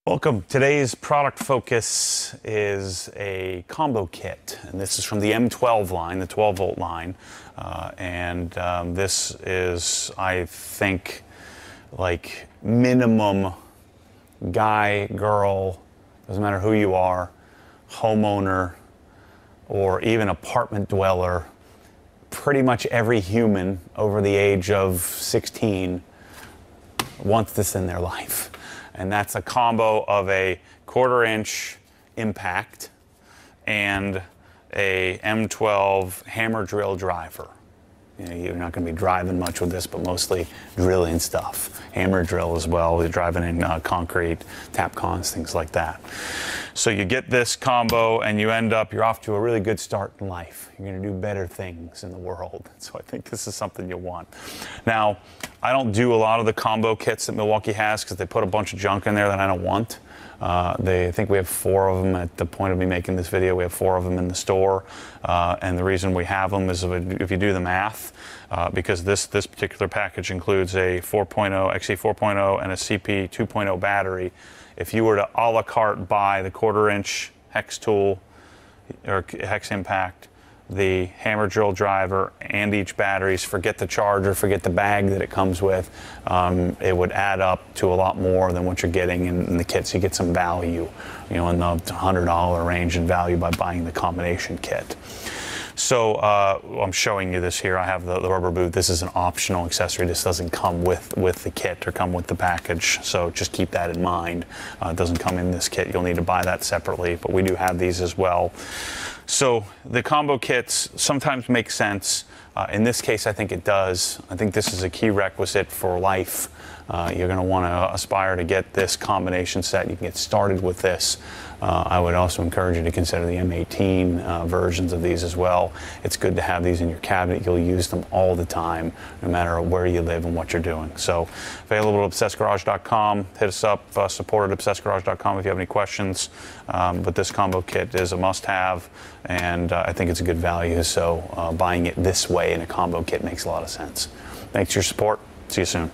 Welcome. Today's product focus is a combo kit, and this is from the M12 line, the 12-volt line, this is, I think, like minimum guy, girl, doesn't matter who you are, homeowner, or even apartment dweller, pretty much every human over the age of 16 wants this in their life. And that's a combo of a 1/4-inch impact and a M12 hammer drill driver. You know, you're not going to be driving much with this, but mostly drilling stuff. Hammer drill as well. You're driving in concrete, tapcons, things like that. So you get this combo and you're off to a really good start in life. You're going to do better things in the world. So I think this is something you'll want. Now, I don't do a lot of the combo kits that Milwaukee has because they put a bunch of junk in there that I don't want. I think we have 4 of them at the point of me making this video. We have 4 of them in the store, and the reason we have them is if you do the math, because this particular package includes a 4.0 XE 4.0 and a CP 2.0 battery. If you were to a la carte buy the 1/4-inch Hex tool or Hex Impact, the hammer drill driver, and each batteries, forget the charger, forget the bag that it comes with, it would add up to a lot more than what you're getting in the kits. You get some value, you know, in the $100 range in value by buying the combination kit. So I'm showing you this here. I have the rubber boot. This is an optional accessory. This doesn't come with the kit or come with the package. So just keep that in mind. It doesn't come in this kit. You'll need to buy that separately, but we do have these as well. So the combo kits sometimes make sense. In this case, I think it does. I think this is a key requisite for life. You're going to want to aspire to get this combination set. You can get started with this. I would also encourage you to consider the M18 versions of these as well. It's good to have these in your cabinet. You'll use them all the time, no matter where you live and what you're doing. So available at obsessedgarage.com. Hit us up, support at obsessedgarage.com if you have any questions. But this combo kit is a must-have, and I think it's a good value. So buying it this way in a combo kit makes a lot of sense. Thanks for your support. See you soon.